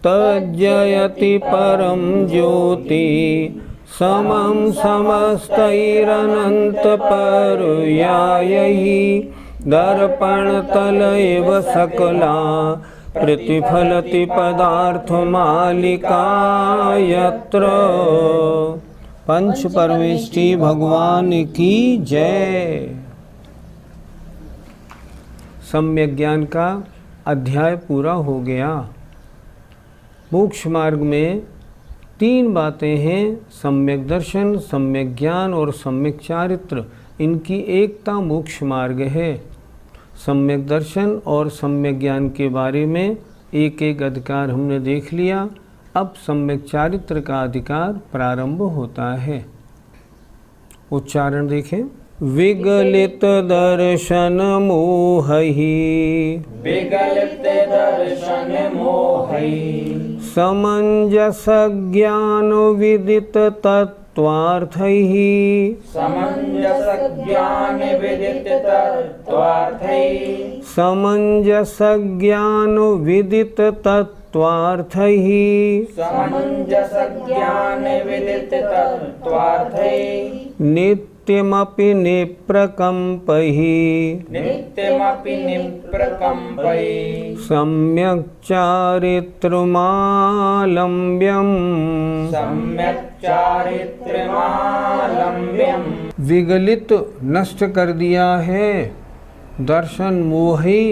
तज्जयति परम ज्योति समं समस्तैरनन्तपर्यायैः दर्पणतलैव सकला प्रतिफलति पदार्थमालिका यत्र। पंच परमेष्टि भगवान की जय। सम्यक ज्ञान का अध्याय पूरा हो गया। मोक्ष मार्ग में 3 बातें हैं, सम्यक दर्शन, सम्यक ज्ञान और सम्यक चारित्र। इनकी एकता मोक्ष मार्ग है। सम्यक दर्शन और सम्यक ज्ञान के बारे में एक एक अधिकार हमने देख लिया। अब सम्यक चारित्र का अधिकार प्रारंभ होता है। उच्चारण देखें। विगलित दर्शन मोहि, विगलित दर्शन मोहि, समंजस ज्ञान विदित तत्वार्थैः, समंजस ज्ञान विदित तत्वार्थैः, समंजस ज्ञान विदित तत्वार्थैः, समंजस ज्ञान विदित तत्वार्थैः, नित्यमपि निप्रकम्पैः, नित्यमपि निप्रकम्पैः, सम्यक् चारित्रमालम्ब्यम्, सम्यक् चारित्रमालम्ब्यम्। विगलित नष्ट कर दिया है दर्शन मोही,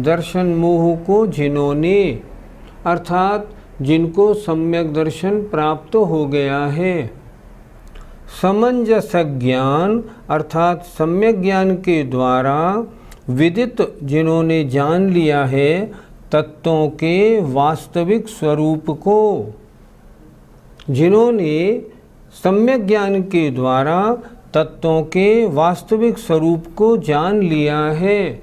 दर्शन मोह को जिन्होंने, अर्थात जिनको सम्यक दर्शन प्राप्त हो गया है। समंजस ज्ञान अर्थात सम्यक ज्ञान के द्वारा विदित जिन्होंने जान लिया है तत्वों के वास्तविक स्वरूप को। जिन्होंने सम्यक ज्ञान के द्वारा तत्वों के वास्तविक स्वरूप को जान लिया है,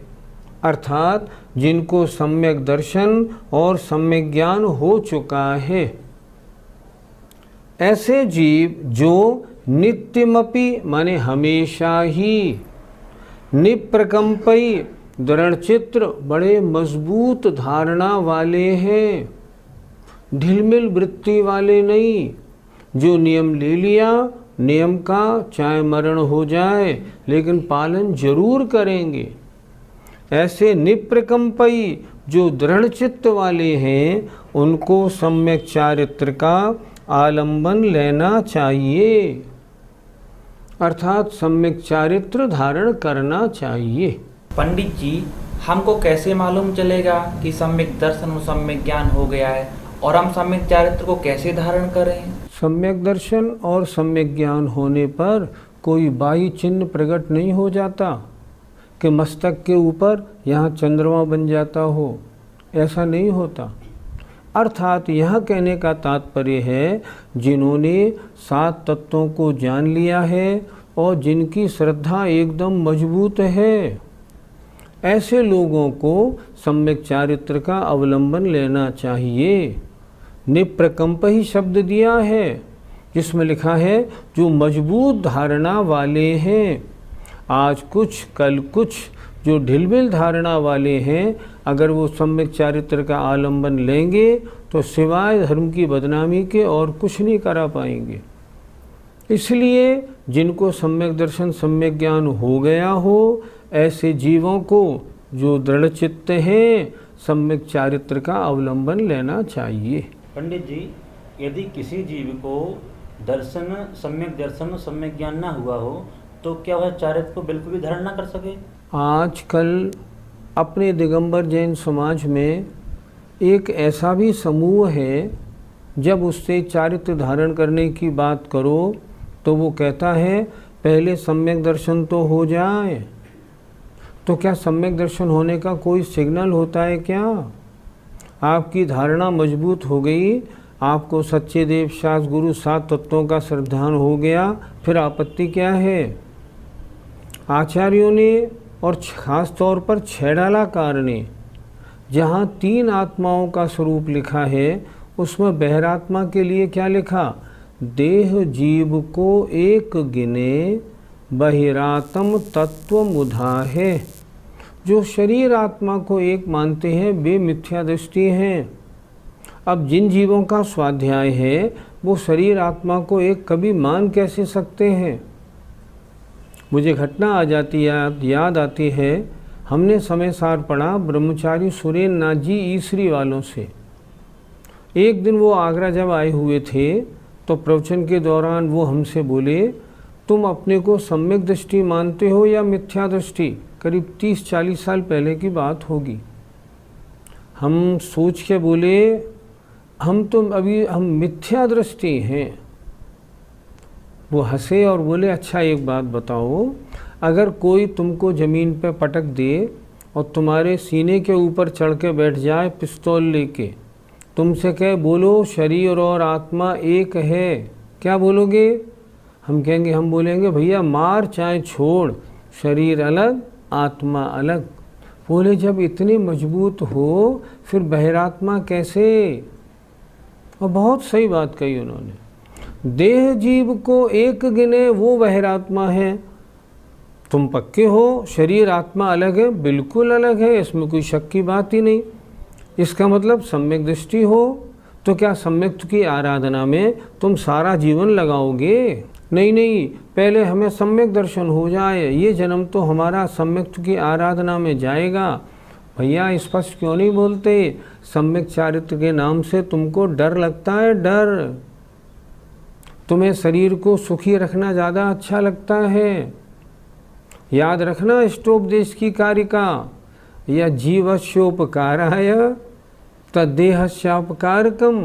अर्थात जिनको सम्यक दर्शन और सम्यक ज्ञान हो चुका है। ऐसे जीव जो नित्यमपि माने हमेशा ही, निप्रकंपई दृढ़चित्र बड़े मजबूत धारणा वाले हैं, ढिलमिल वृत्ति वाले नहीं, जो नियम ले लिया, नियम का चाहे मरण हो जाए लेकिन पालन जरूर करेंगे। ऐसे निप्रकंपई जो दृढ़चित्त वाले हैं उनको सम्यक चारित्र का आलंबन लेना चाहिए, अर्थात सम्यक चारित्र धारण करना चाहिए। पंडित जी, हमको कैसे मालूम चलेगा कि सम्यक दर्शन और सम्यक ज्ञान हो गया है, और हम सम्यक चारित्र को कैसे धारण करें? सम्यक दर्शन और सम्यक ज्ञान होने पर कोई बाह्य चिन्ह प्रकट नहीं हो जाता कि मस्तक के ऊपर यहाँ चंद्रमा बन जाता हो, ऐसा नहीं होता। अर्थात यह कहने का तात्पर्य है जिन्होंने 7 तत्वों को जान लिया है और जिनकी श्रद्धा एकदम मजबूत है, ऐसे लोगों को सम्यक चारित्र का अवलंबन लेना चाहिए। निप्रकंप ही शब्द दिया है जिसमें लिखा है जो मजबूत धारणा वाले हैं। आज कुछ कल कुछ जो ढिलमिल धारणा वाले हैं, अगर वो सम्यक चारित्र का आलंबन लेंगे तो सिवाय धर्म की बदनामी के और कुछ नहीं करा पाएंगे। इसलिए जिनको सम्यक दर्शन सम्यक ज्ञान हो गया हो, ऐसे जीवों को जो दृढ़चित्त हैं सम्यक चारित्र का अवलंबन लेना चाहिए। पंडित जी, यदि किसी जीव को सम्यक दर्शन सम्यक ज्ञान ना हुआ हो तो क्या वह चारित्र को बिल्कुल भी धारण ना कर सके? आजकल अपने दिगंबर जैन समाज में एक ऐसा भी समूह है, जब उससे चारित्र धारण करने की बात करो तो वो कहता है पहले सम्यक दर्शन तो हो जाए, तो क्या सम्यक दर्शन होने का कोई सिग्नल होता है क्या? आपकी धारणा मजबूत हो गई, आपको सच्चे देव शास्त्र गुरु सात तत्वों का श्रद्धान हो गया, फिर आपत्ति क्या है? आचार्यों ने और ख़ास तौर पर छैडालाकार ने जहाँ 3 आत्माओं का स्वरूप लिखा है, उसमें बहिरात्मा के लिए क्या लिखा? देह जीव को एक गिने बहिरात्म तत्व मुधा है। जो शरीर आत्मा को एक मानते हैं वे मिथ्या दृष्टि हैं। अब जिन जीवों का स्वाध्याय है वो शरीर आत्मा को एक कभी मान कैसे सकते हैं? मुझे घटना आ जाती याद आती है, हमने समय सार पढ़ा ब्रह्मचारी सुरेंद्र नाथ जी ईसरी वालों से। एक दिन वो आगरा जब आए हुए थे तो प्रवचन के दौरान वो हमसे बोले, तुम अपने को सम्यक दृष्टि मानते हो या मिथ्या दृष्टि? करीब 30-40 साल पहले की बात होगी। हम सोच के बोले, हम मिथ्या दृष्टि हैं। वो हंसे और बोले, अच्छा एक बात बताओ, अगर कोई तुमको ज़मीन पे पटक दे और तुम्हारे सीने के ऊपर चढ़ के बैठ जाए पिस्तौल लेके, तुमसे कहे बोलो शरीर और आत्मा एक है, क्या बोलोगे? हम कहेंगे, हम बोलेंगे भैया मार चाहे छोड़, शरीर अलग आत्मा अलग। बोले जब इतने मजबूत हो फिर बहिरात्मा कैसे? और बहुत सही बात कही उन्होंने। देह जीव को एक गिने वो बहिरात्मा है। तुम पक्के हो शरीर आत्मा अलग है? बिल्कुल अलग है, इसमें कोई शक की बात ही नहीं। इसका मतलब सम्यक दृष्टि हो। तो क्या सम्यक की आराधना में तुम सारा जीवन लगाओगे? नहीं, पहले हमें सम्यक दर्शन हो जाए, ये जन्म तो हमारा सम्यक की आराधना में जाएगा। भैया स्पष्ट क्यों नहीं बोलते? सम्यक चारित्र के नाम से तुमको डर लगता है, डर। तुम्हें शरीर को सुखी रखना ज़्यादा अच्छा लगता है। याद रखना इष्टोपदेश की कारिका, या जीवस्योपकाराय तद्देहस्योपकारकम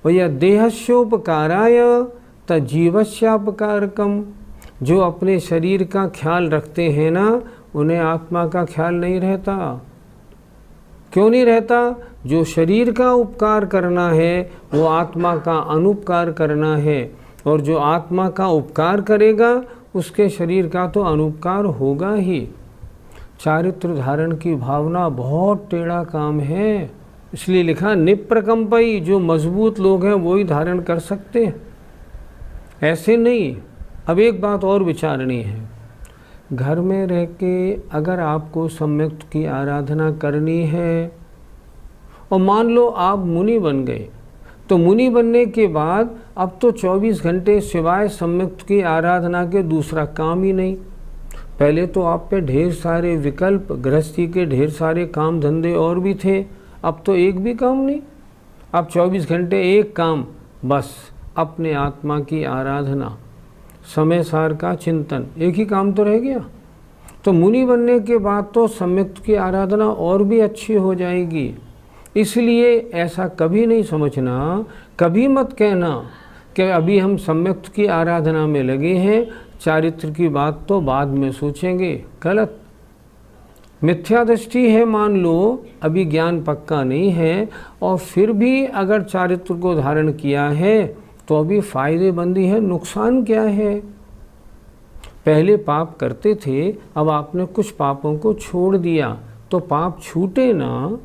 और या देहस्योपकाराय तज्जीवस्योपकारकम। जो अपने शरीर का ख्याल रखते हैं ना, उन्हें आत्मा का ख्याल नहीं रहता। क्यों नहीं रहता? जो शरीर का उपकार करना है वो आत्मा का अनुपकार करना है, और जो आत्मा का उपकार करेगा उसके शरीर का तो अनुपकार होगा ही। चारित्र धारण की भावना बहुत टेढ़ा काम है, इसलिए लिखा निप्रकंपई। जो मजबूत लोग हैं वो ही धारण कर सकते हैं, ऐसे नहीं। अब एक बात और विचारनी है, घर में रह के अगर आपको सम्यक की आराधना करनी है और मान लो आप मुनि बन गए, तो मुनि बनने के बाद अब तो 24 घंटे सिवाय सम्यक की आराधना के दूसरा काम ही नहीं। पहले तो आप पे ढेर सारे विकल्प, गृहस्थी के ढेर सारे काम धंधे और भी थे, अब तो एक भी काम नहीं। अब 24 घंटे एक काम, बस अपने आत्मा की आराधना, समय सार का चिंतन, एक ही काम तो रह गया। तो मुनि बनने के बाद तो सम्यक की आराधना और भी अच्छी हो जाएगी। इसलिए ऐसा कभी नहीं समझना, कभी मत कहना कि अभी हम सम्यक की आराधना में लगे हैं, चारित्र की बात तो बाद में सोचेंगे। गलत। मिथ्या दृष्टि है मान लो, अभी ज्ञान पक्का नहीं है, और फिर भी अगर चारित्र को धारण किया है तो अभी फायदेमंदी है, नुकसान क्या है? पहले पाप करते थे, अब आपने कुछ पापों को छोड़ दिया तो पाप छूटे ना।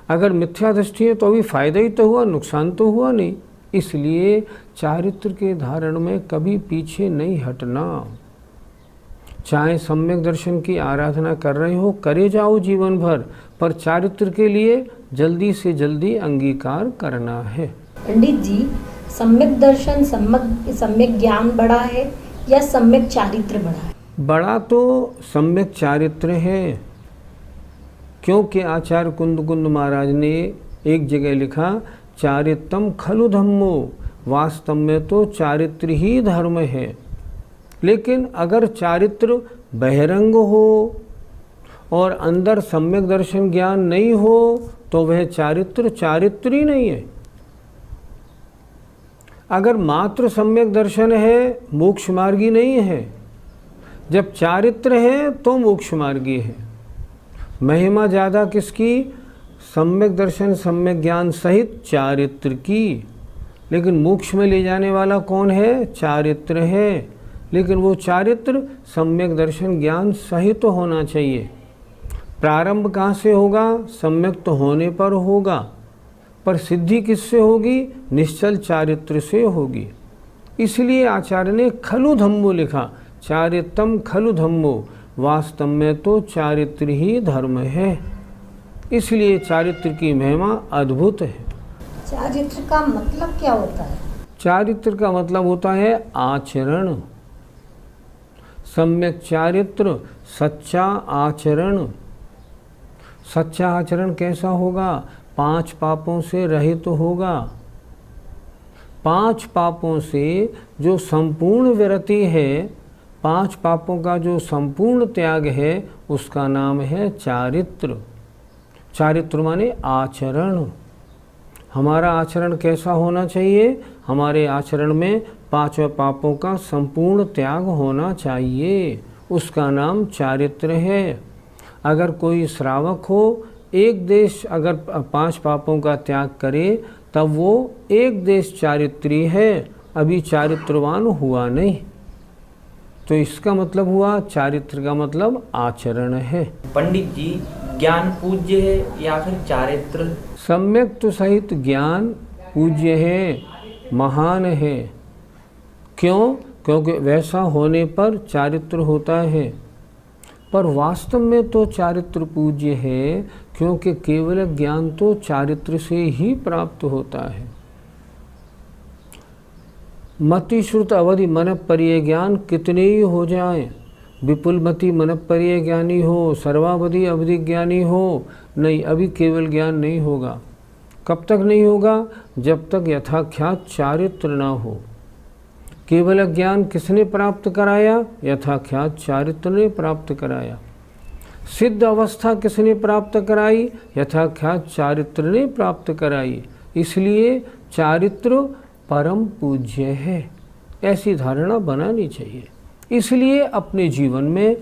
अगर मिथ्या दृष्टि है तो अभी फायदा ही तो हुआ, नुकसान तो हुआ नहीं। इसलिए चारित्र के धारण में कभी पीछे नहीं हटना। चाहे सम्यक दर्शन की आराधना कर रहे हो, करे जाओ जीवन भर, पर चारित्र के लिए जल्दी से जल्दी अंगीकार करना है। पंडित जी, सम्यक दर्शन, सम्यक ज्ञान बड़ा है या सम्यक चारित्र बड़ा है? बड़ा तो सम्यक चारित्र है, क्योंकि आचार्य कुंद महाराज ने एक जगह लिखा, चारित्रम खलु धम्मो, वास्तव में तो चारित्र ही धर्म है। लेकिन अगर चारित्र बहिरंग हो और अंदर सम्यक दर्शन ज्ञान नहीं हो तो वह चारित्र ही नहीं है। अगर मात्र सम्यक दर्शन है, मोक्ष मार्गी नहीं है। जब चारित्र है तो मोक्ष मार्गी है। महिमा ज़्यादा किसकी? सम्यक दर्शन सम्यक ज्ञान सहित चारित्र की। लेकिन मोक्ष में ले जाने वाला कौन है? चारित्र है। लेकिन वो चारित्र सम्यक दर्शन ज्ञान सहित तो होना चाहिए। प्रारंभ कहाँ से होगा? सम्यक तो होने पर होगा, पर सिद्धि किससे होगी? निश्चल चारित्र से होगी। इसलिए आचार्य ने खलु धम्मो लिखा, चारित्रम खलु धम्मो, वास्तव में तो चारित्र ही धर्म है। इसलिए चारित्र की महिमा अद्भुत है। चारित्र का मतलब क्या होता है? चारित्र का मतलब होता है आचरण। सम्यक चारित्र, सच्चा आचरण। सच्चा आचरण कैसा होगा? 5 पापों से रहित होगा। 5 पापों से जो संपूर्ण विरति है, 5 पापों का जो संपूर्ण त्याग है, उसका नाम है चारित्र। चारित्र माने आचरण। हमारा आचरण कैसा होना चाहिए? हमारे आचरण में 5 पापों का संपूर्ण त्याग होना चाहिए, उसका नाम चारित्र है। अगर कोई श्रावक हो, एक देश अगर 5 पापों का त्याग करे, तब वो एक देश चारित्री है, अभी चारित्रवान हुआ नहीं। तो इसका मतलब हुआ चारित्र का मतलब आचरण है। पंडित जी, ज्ञान पूज्य है या फिर चारित्र? सम्यक तो सहित ज्ञान पूज्य है, महान है। क्यों? क्योंकि वैसा होने पर चारित्र होता है। पर वास्तव में तो चारित्र पूज्य है, क्योंकि केवल ज्ञान तो चारित्र से ही प्राप्त होता है। मति श्रुत अवधि मन परिय ज्ञान कितने ही हो जाएं, विपुल मति मन परिय ज्ञानी हो, सर्वावधि अवधि ज्ञानी हो, नहीं, अभी केवल ज्ञान नहीं होगा। कब तक नहीं होगा? जब तक यथाख्यात चारित्र ना हो। केवल ज्ञान किसने प्राप्त कराया? यथाख्यात चारित्र ने प्राप्त कराया। सिद्ध अवस्था किसने प्राप्त कराई? यथाख्यात चारित्र ने प्राप्त कराई। इसलिए चारित्र परम पूज्य है, ऐसी धारणा बनानी चाहिए। इसलिए अपने जीवन में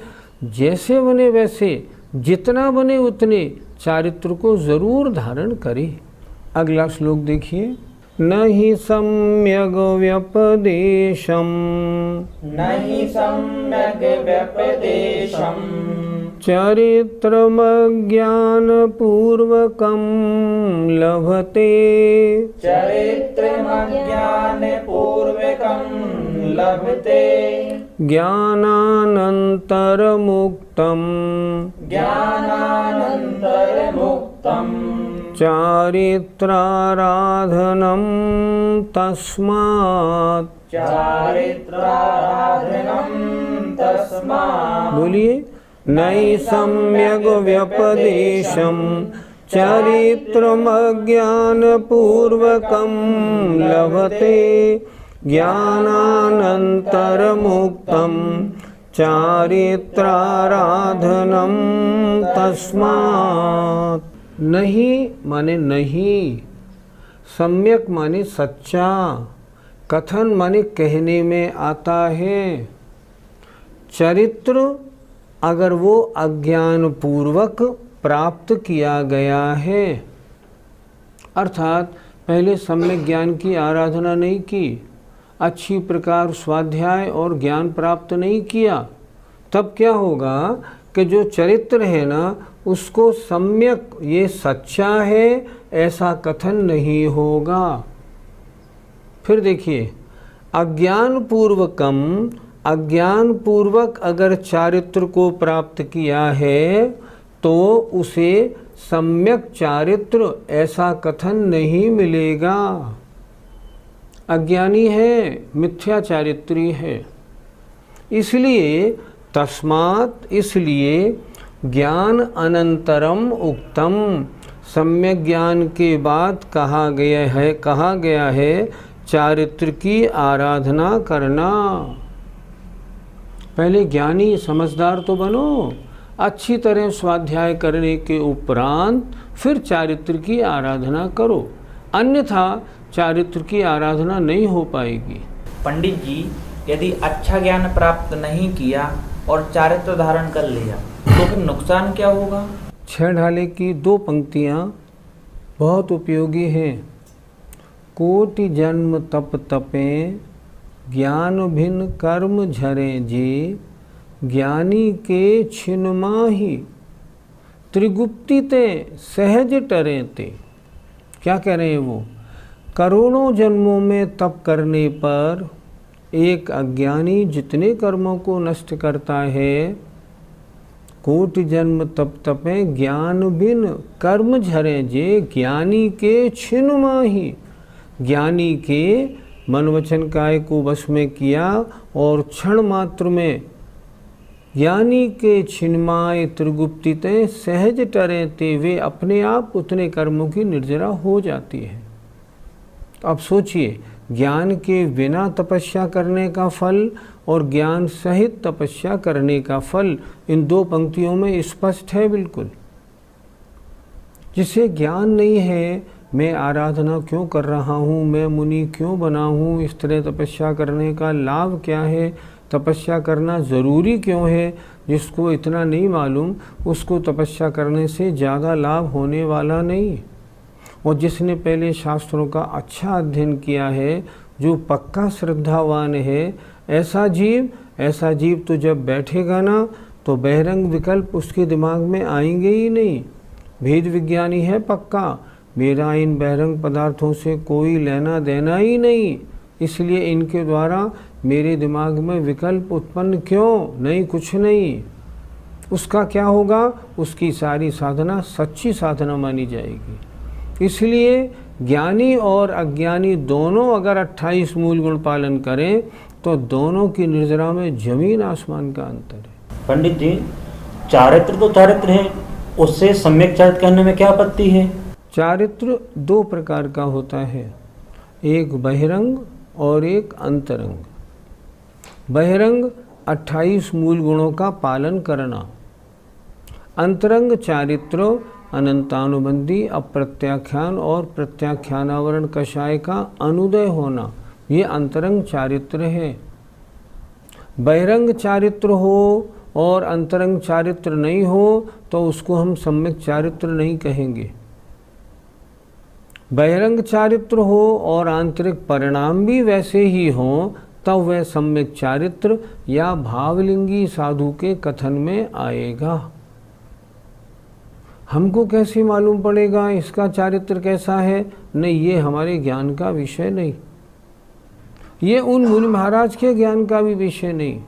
जैसे बने वैसे, जितना बने उतने चारित्र को जरूर धारण करें। अगला श्लोक देखिए। न हि सम्यग् व्यपदेशम् नहि सम्यग् व्यपदेशम् चरित्रमज्ञानपूर्वकं लभते चरित्रमज्ञानपूर्वकं लभते ज्ञानानन्तरमुक्तं ज्ञानानन्तरमुक्तं चारित्राराधनं तस्मात्। चारित्राराधनं तस्मात्। बोलिए। नई सम्यग् व्यपदेशं चरित्रमज्ञानपूर्वकं लभते ज्ञानानन्तरमुक्तं चारित्राराधनं तस्मात्। नहीं माने नहीं, सम्यक माने सच्चा, कथन माने कहने में आता है। चरित्र अगर वो अज्ञान पूर्वक प्राप्त किया गया है, अर्थात पहले सम्यक ज्ञान की आराधना नहीं की, अच्छी प्रकार स्वाध्याय और ज्ञान प्राप्त नहीं किया, तब क्या होगा कि जो चरित्र है ना, उसको सम्यक ये सच्चा है ऐसा कथन नहीं होगा। फिर देखिए, अज्ञान पूर्वक अगर चारित्र को प्राप्त किया है तो उसे सम्यक चारित्र ऐसा कथन नहीं मिलेगा। अज्ञानी है, मिथ्या चारित्री है। इसलिए तस्मात्, इसलिए ज्ञान अनंतरम उक्तम, सम्यक ज्ञान के बाद कहा गया है चारित्र की आराधना करना। पहले ज्ञानी समझदार तो बनो, अच्छी तरह स्वाध्याय करने के उपरांत फिर चारित्र की आराधना करो, अन्यथा चारित्र की आराधना नहीं हो पाएगी। पंडित जी, यदि अच्छा ज्ञान प्राप्त नहीं किया और चारित्र धारण कर लिया तो फिर नुकसान क्या होगा? छह ढाले की 2 पंक्तियाँ बहुत उपयोगी हैं। कोटि जन्म तप तपें, ज्ञान भिन्न कर्म झरें जी, ज्ञानी के छिन माही, त्रिगुप्ति ते सहज टरें ते। क्या कह रहे हैं वो? करोड़ों जन्मों में तप करने पर एक अज्ञानी जितने कर्मों को नष्ट करता है, कोटि जन्म तप तपें, ज्ञान बिन कर्म झरें जे, ज्ञानी के छिन माही। ज्ञानी के मन वचन काय को वश में किया और क्षण मात्र में ज्ञानी के छिन्माय त्रिगुप्तिते सहज टरे ते, वे अपने आप उतने कर्मों की निर्जरा हो जाती है। तो अब सोचिए, ज्ञान के बिना तपस्या करने का फल और ज्ञान सहित तपस्या करने का फल इन 2 पंक्तियों में स्पष्ट है बिल्कुल। जिसे ज्ञान नहीं है, मैं आराधना क्यों कर रहा हूँ, मैं मुनि क्यों बना हूँ, इस तरह तपस्या करने का लाभ क्या है, तपस्या करना ज़रूरी क्यों है, जिसको इतना नहीं मालूम उसको तपस्या करने से ज़्यादा लाभ होने वाला नहीं। और जिसने पहले शास्त्रों का अच्छा अध्ययन किया है, जो पक्का श्रद्धावान है, ऐसा जीव तो जब बैठेगा ना, तो बहिरंग विकल्प उसके दिमाग में आएंगे ही नहीं। भेद विज्ञानी है पक्का, मेरा इन बहिरंग पदार्थों से कोई लेना देना ही नहीं, इसलिए इनके द्वारा मेरे दिमाग में विकल्प उत्पन्न क्यों नहीं, कुछ नहीं। उसका क्या होगा? उसकी सारी साधना सच्ची साधना मानी जाएगी। इसलिए ज्ञानी और अज्ञानी दोनों अगर 28 मूल गुण पालन करें तो दोनों की निर्जरा में जमीन आसमान का अंतर है। पंडित जी, चारित्र तो चारित्र है, उससे सम्यक चारित्र कहने में क्या आपत्ति है? चारित्र 2 प्रकार का होता है, एक बहिरंग और एक अंतरंग। बहिरंग 28 मूल गुणों का पालन करना, अंतरंग चारित्र अनंतानुबंधी अप्रत्याख्यान और प्रत्याख्यानावरण कषाय का अनुदय होना, ये अंतरंग चारित्र है। बहिरंग चारित्र हो और अंतरंग चारित्र नहीं हो तो उसको हम सम्यक चारित्र नहीं कहेंगे। बहिरंग चारित्र हो और आंतरिक परिणाम भी वैसे ही हों तब वह सम्यक चारित्र या भावलिंगी साधु के कथन में आएगा। हमको कैसे मालूम पड़ेगा इसका चारित्र कैसा है? नहीं, ये हमारे ज्ञान का विषय नहीं, ये उन मुनि महाराज के ज्ञान का भी विषय नहीं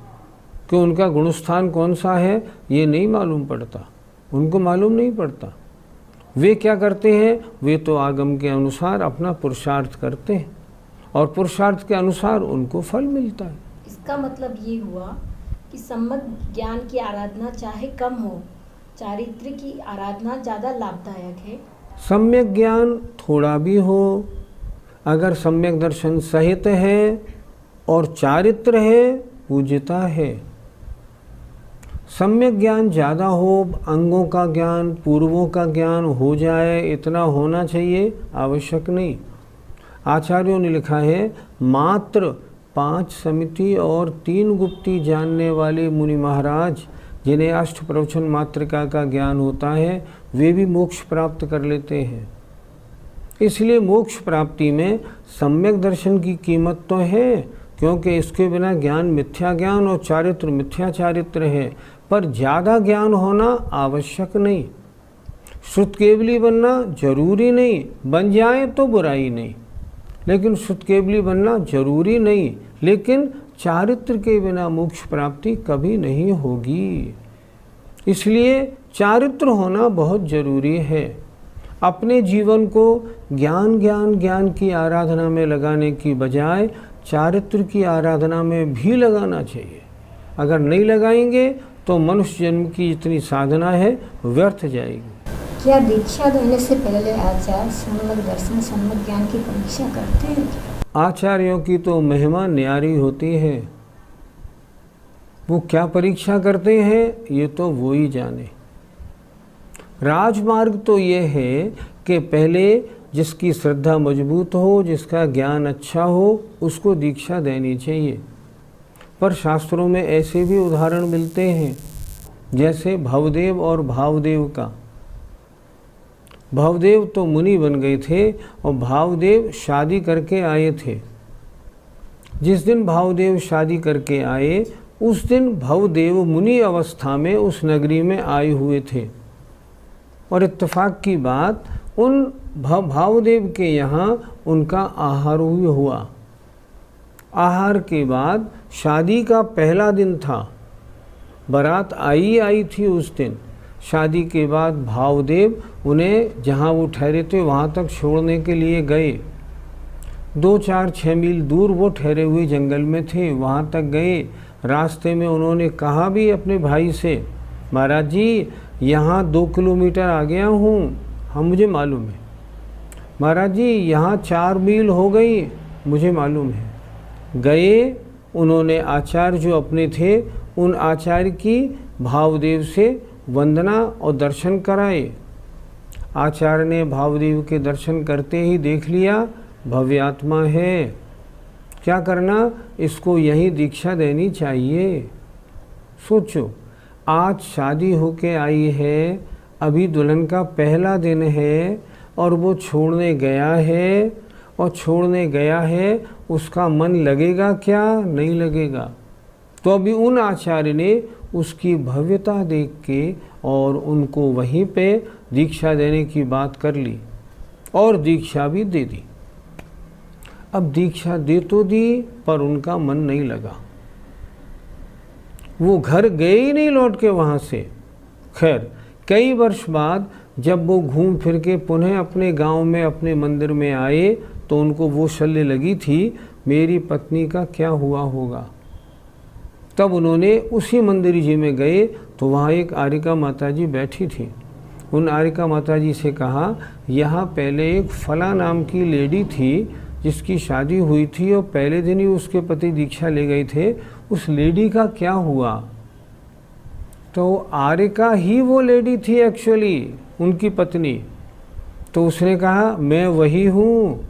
कि उनका गुणस्थान कौन सा है, ये नहीं मालूम पड़ता, उनको मालूम नहीं पड़ता। वे क्या करते हैं? वे तो आगम के अनुसार अपना पुरुषार्थ करते हैं और पुरुषार्थ के अनुसार उनको फल मिलता है। इसका मतलब ये हुआ कि सम्यक ज्ञान की आराधना चाहे कम हो, चारित्र की आराधना ज़्यादा लाभदायक है। सम्यक ज्ञान थोड़ा भी हो, अगर सम्यक दर्शन सहित है और चारित्र है, पूज्यता है। सम्यक ज्ञान ज़्यादा हो, अंगों का ज्ञान, पूर्वों का ज्ञान हो जाए, इतना होना चाहिए, आवश्यक नहीं। आचार्यों ने लिखा है, मात्र 5 समिति और 3 गुप्ती जानने वाले मुनि महाराज जिन्हें अष्ट प्रवचन मात्रिका का ज्ञान होता है, वे भी मोक्ष प्राप्त कर लेते हैं। इसलिए मोक्ष प्राप्ति में सम्यक दर्शन की कीमत तो है, क्योंकि इसके बिना ज्ञान मिथ्या ज्ञान और चारित्र मिथ्या चारित्र है, पर ज़्यादा ज्ञान होना आवश्यक नहीं। श्रुत केवली बनना जरूरी नहीं, बन जाए तो बुराई नहीं, लेकिन श्रुत केवली बनना जरूरी नहीं। लेकिन चारित्र के बिना मोक्ष प्राप्ति कभी नहीं होगी, इसलिए चारित्र होना बहुत जरूरी है। अपने जीवन को ज्ञान ज्ञान ज्ञान की आराधना में लगाने की बजाय चारित्र की आराधना में भी लगाना चाहिए। अगर नहीं लगाएंगे तो मनुष्य जन्म की जितनी साधना है व्यर्थ जाएगी। क्या दीक्षा देने से पहले आचार्य सम्यक दर्शन सम्यक ज्ञान की परीक्षा करते हैं? आचार्यों की तो महिमा न्यारी होती है, वो क्या परीक्षा करते हैं ये तो वो ही जाने। राजमार्ग तो ये है कि पहले जिसकी श्रद्धा मजबूत हो, जिसका ज्ञान अच्छा हो, उसको दीक्षा देनी चाहिए। पर शास्त्रों में ऐसे भी उदाहरण मिलते हैं, जैसे भवदेव और भावदेव का। भवदेव तो मुनि बन गए थे और भावदेव शादी करके आए थे। जिस दिन भावदेव शादी करके आए उस दिन भवदेव मुनि अवस्था में उस नगरी में आए हुए थे। और इत्तेफाक की बात, उन भावदेव के यहाँ उनका आहार भी हुआ। आहार के बाद शादी का पहला दिन था, बारात आई थी उस दिन। शादी के बाद भावदेव उन्हें जहाँ वो ठहरे थे वहाँ तक छोड़ने के लिए गए। 2-4-6 मील दूर वो ठहरे हुए जंगल में थे, वहाँ तक गए। रास्ते में उन्होंने कहा भी अपने भाई से, महाराज जी यहाँ 2 किलोमीटर आ गया हूँ, हाँ मुझे मालूम है। महाराज जी यहाँ 4 मील हो गई, मुझे मालूम है। गए, उन्होंने आचार्य जो अपने थे उन आचार्य की भावदेव से वंदना और दर्शन कराए। आचार्य ने भावदेव के दर्शन करते ही देख लिया भव्य आत्मा है, क्या करना, इसको यही दीक्षा देनी चाहिए। सोचो, आज शादी होके आई है, अभी दुल्हन का पहला दिन है और वो छोड़ने गया है, और छोड़ने गया है, उसका मन लगेगा क्या, नहीं लगेगा। तो अभी उन आचार्य ने उसकी भव्यता देख के और उनको वहीं पे दीक्षा देने की बात कर ली और दीक्षा भी दे दी। अब दीक्षा दे तो दी पर उनका मन नहीं लगा, वो घर गए ही नहीं लौट के वहाँ से। खैर कई वर्ष बाद जब वो घूम फिर के पुनः अपने गांव में अपने मंदिर में आए तो उनको वो शल्य लगी थी, मेरी पत्नी का क्या हुआ होगा। तब उन्होंने उसी मंदिर जी में गए तो वहाँ एक आरिका माताजी बैठी थी। उन आरिका माताजी से कहा, यहाँ पहले एक फला नाम की लेडी थी जिसकी शादी हुई थी और पहले दिन ही उसके पति दीक्षा ले गए थे, उस लेडी का क्या हुआ। तो आरिका ही वो लेडी थी एक्चुअली, उनकी पत्नी। तो उसने कहा, मैं वही हूँ,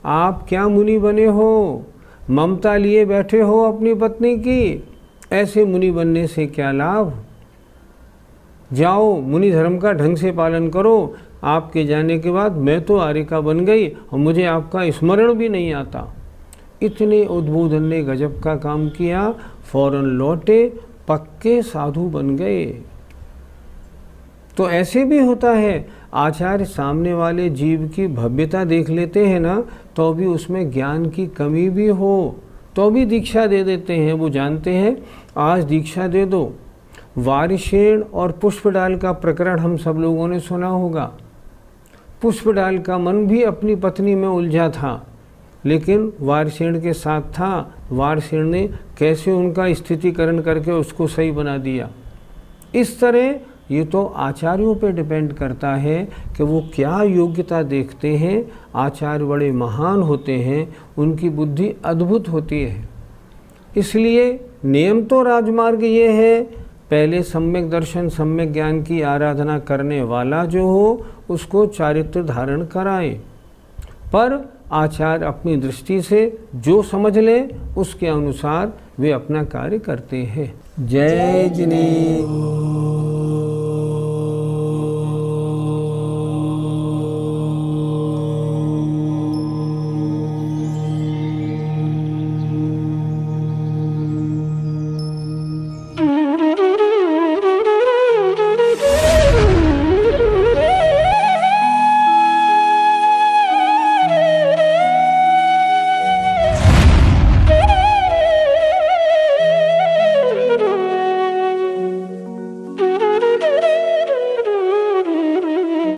आप क्या मुनि बने हो, ममता लिए बैठे हो अपनी पत्नी की, ऐसे मुनि बनने से क्या लाभ। जाओ मुनि धर्म का ढंग से पालन करो। आपके जाने के बाद मैं तो आरिका बन गई और मुझे आपका स्मरण भी नहीं आता। इतने उद्बोधन ने गजब का काम किया, फौरन लौटे, पक्के साधु बन गए। तो ऐसे भी होता है, आचार्य सामने वाले जीव की भव्यता देख लेते हैं ना, तो भी उसमें ज्ञान की कमी भी हो तो भी दीक्षा दे देते हैं। वो जानते हैं आज दीक्षा दे दो। वारिशेण और पुष्पडाल का प्रकरण हम सब लोगों ने सुना होगा। पुष्पडाल का मन भी अपनी पत्नी में उलझा था, लेकिन वारिशेण के साथ था। वारिशेण ने कैसे उनका स्थितिकरण करके उसको सही बना दिया। इस तरह ये तो आचार्यों पे डिपेंड करता है कि वो क्या योग्यता देखते हैं। आचार्य बड़े महान होते हैं, उनकी बुद्धि अद्भुत होती है। इसलिए नियम तो राजमार्ग ये है, पहले सम्यक दर्शन सम्यक ज्ञान की आराधना करने वाला जो हो उसको चारित्र धारण कराए, पर आचार्य अपनी दृष्टि से जो समझ ले उसके अनुसार वे अपना कार्य करते हैं। जय जिनेन्द्र।